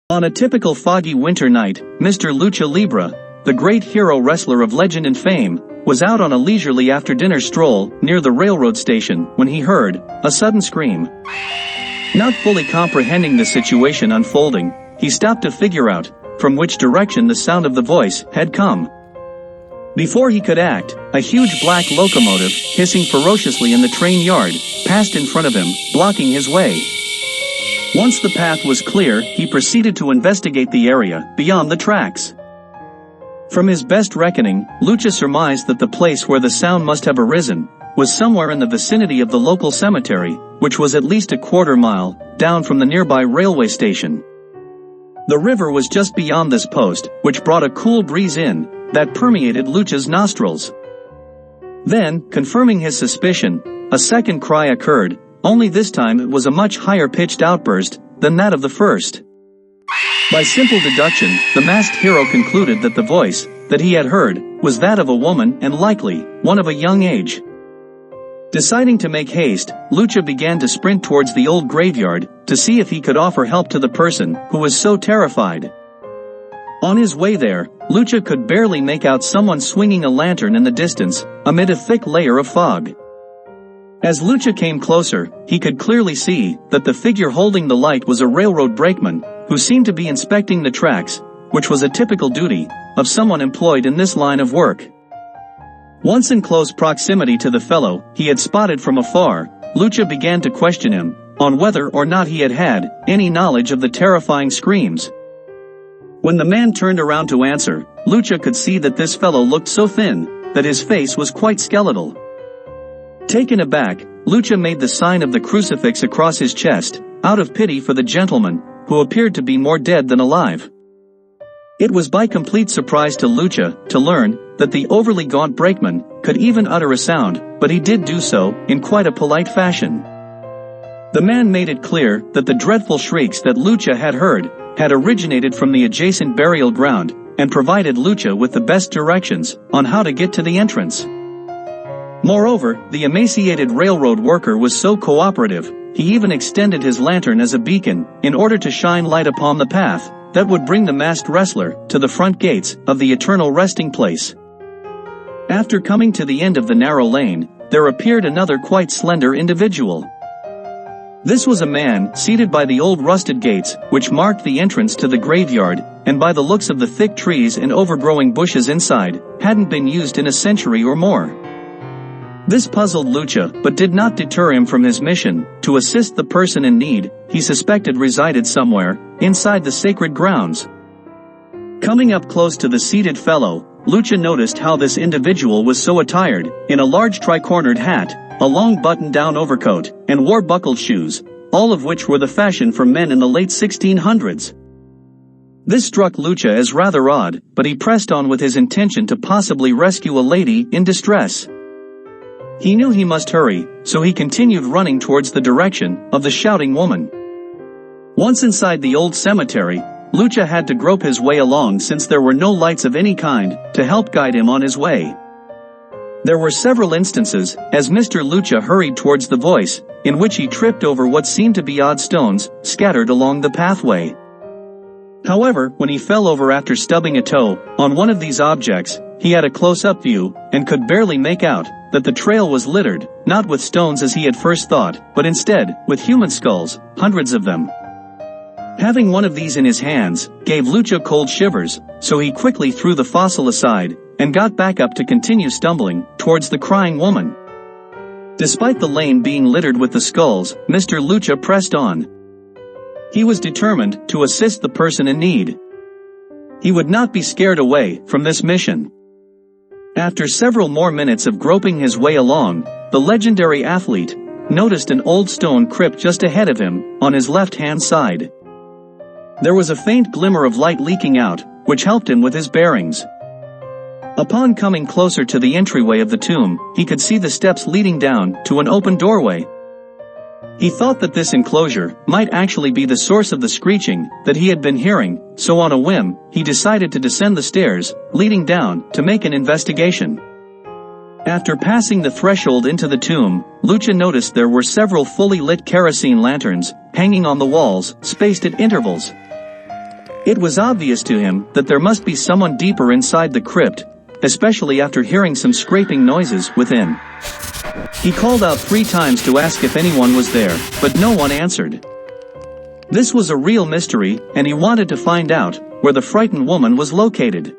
On a typical foggy winter night, Mr. Lucha Libre, the great hero wrestler of legend and fame, was out on a leisurely after-dinner stroll near the railroad station when he heard a sudden scream. Not fully comprehending the situation unfolding, he stopped to figure out from which direction the sound of the voice had come. Before he could act, a huge black locomotive, hissing ferociously in the train yard, passed in front of him, blocking his way. Once the path was clear, he proceeded to investigate the area beyond the tracks. From his best reckoning, Lucha surmised that the place where the sound must have arisen was somewhere in the vicinity of the local cemetery, which was at least a quarter-mile down from the nearby railway station. The river was just beyond this post, which brought a cool breeze in that permeated Lucha's nostrils. Then, confirming his suspicion, a second cry occurred, only this time it was a much higher-pitched outburst than that of the first. By simple deduction, the masked hero concluded that the voice that he had heard was that of a woman and likely one of a young age. Deciding to make haste, Lucha began to sprint towards the old graveyard to see if he could offer help to the person who was so terrified. On his way there, Lucha could barely make out someone swinging a lantern in the distance amid a thick layer of fog. As Lucha came closer, he could clearly see that the figure holding the light was a railroad brakeman who seemed to be inspecting the tracks, which was a typical duty of someone employed in this line of work. Once in close proximity to the fellow he had spotted from afar, Lucha began to question him on whether or not he had had any knowledge of the terrifying screams. When the man turned around to answer, Lucha could see that this fellow looked so thin that his face was quite skeletal. Taken aback, Lucha made the sign of the crucifix across his chest, out of pity for the gentleman, who appeared to be more dead than alive. It was by complete surprise to Lucha to learn that the overly gaunt brakeman could even utter a sound, but he did do so in quite a polite fashion. The man made it clear that the dreadful shrieks that Lucha had heard had originated from the adjacent burial ground, and provided Lucha with the best directions on how to get to the entrance. Moreover, the emaciated railroad worker was so cooperative, he even extended his lantern as a beacon in order to shine light upon the path that would bring the masked wrestler to the front gates of the eternal resting place. After coming to the end of the narrow lane, there appeared another quite slender individual. This was a man seated by the old rusted gates which marked the entrance to the graveyard, and by the looks of the thick trees and overgrowing bushes inside, hadn't been used in a century or more. This puzzled Lucha, but did not deter him from his mission to assist the person in need he suspected resided somewhere inside the sacred grounds. Coming up close to the seated fellow, Lucha noticed how this individual was so attired in a large tri-cornered hat, a long button-down overcoat, and wore buckled shoes, all of which were the fashion for men in the late 1600s. This struck Lucha as rather odd, but he pressed on with his intention to possibly rescue a lady in distress. He knew he must hurry, so he continued running towards the direction of the shouting woman. Once inside the old cemetery, Lucha had to grope his way along since there were no lights of any kind to help guide him on his way. There were several instances, as Mr. Lucha hurried towards the voice, in which he tripped over what seemed to be odd stones scattered along the pathway. However, when he fell over after stubbing a toe on one of these objects, he had a close-up view and could barely make out that the trail was littered, not with stones as he had first thought, but instead with human skulls, hundreds of them. Having one of these in his hands gave Lucha cold shivers, so he quickly threw the fossil aside and got back up to continue stumbling towards the crying woman. Despite the lane being littered with the skulls, Mr. Lucha pressed on. He was determined to assist the person in need. He would not be scared away from this mission. After several more minutes of groping his way along, the legendary athlete noticed an old stone crypt just ahead of him on his left-hand side. There was a faint glimmer of light leaking out, which helped him with his bearings. Upon coming closer to the entryway of the tomb, he could see the steps leading down to an open doorway. He thought that this enclosure might actually be the source of the screeching that he had been hearing, so on a whim, he decided to descend the stairs leading down to make an investigation. After passing the threshold into the tomb, Lucha noticed there were several fully lit kerosene lanterns hanging on the walls, spaced at intervals. It was obvious to him that there must be someone deeper inside the crypt, especially after hearing some scraping noises within. He called out 3 times to ask if anyone was there, but no one answered. This was a real mystery, and he wanted to find out where the frightened woman was located.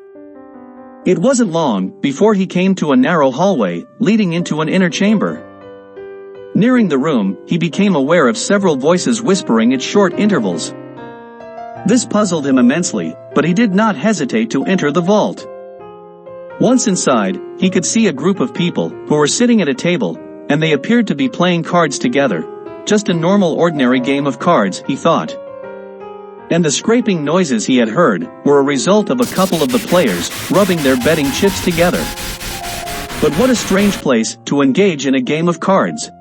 It wasn't long before he came to a narrow hallway leading into an inner chamber. Nearing the room, he became aware of several voices whispering at short intervals. This puzzled him immensely, but he did not hesitate to enter the vault. Once inside, he could see a group of people who were sitting at a table, and they appeared to be playing cards together. Just a normal ordinary game of cards, he thought. And the scraping noises he had heard were a result of a couple of the players rubbing their betting chips together. But what a strange place to engage in a game of cards.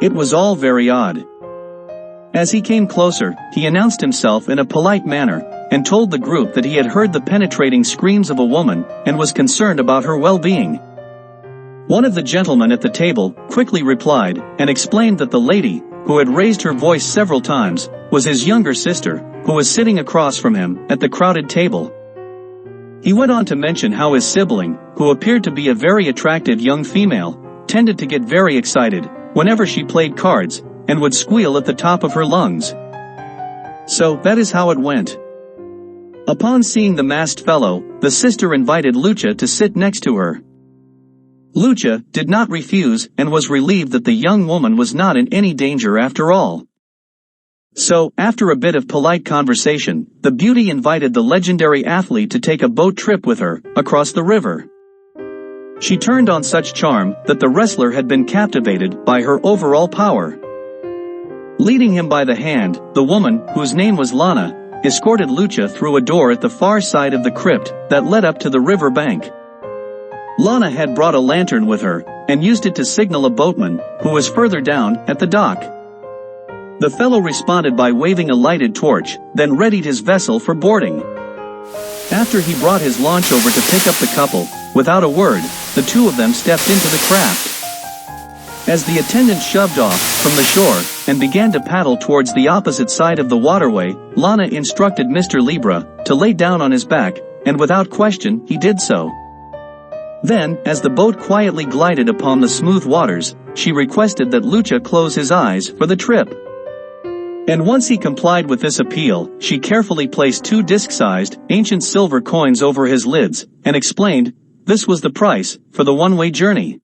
It was all very odd. As he came closer, he announced himself in a polite manner, and told the group that he had heard the penetrating screams of a woman, and was concerned about her well-being. One of the gentlemen at the table quickly replied, and explained that the lady, who had raised her voice several times, was his younger sister, who was sitting across from him at the crowded table. He went on to mention how his sibling, who appeared to be a very attractive young female, tended to get very excited whenever she played cards, and would squeal at the top of her lungs. So, that is how it went. Upon seeing the masked fellow, the sister invited Lucha to sit next to her. Lucha did not refuse and was relieved that the young woman was not in any danger after all. So, after a bit of polite conversation, the beauty invited the legendary athlete to take a boat trip with her across the river. She turned on such charm that the wrestler had been captivated by her overall power. Leading him by the hand, the woman, whose name was Lana, escorted Lucha through a door at the far side of the crypt that led up to the river bank. Lana had brought a lantern with her, and used it to signal a boatman, who was further down at the dock. The fellow responded by waving a lighted torch, then readied his vessel for boarding. After he brought his launch over to pick up the couple, without a word, the 2 of them stepped into the craft. As the attendant shoved off from the shore, and began to paddle towards the opposite side of the waterway, Lana instructed Mr. Libra to lay down on his back, and without question, he did so. Then, as the boat quietly glided upon the smooth waters, she requested that Lucha close his eyes for the trip. And once he complied with this appeal, she carefully placed 2 disc-sized, ancient silver coins over his lids, and explained, this was the price for the one-way journey.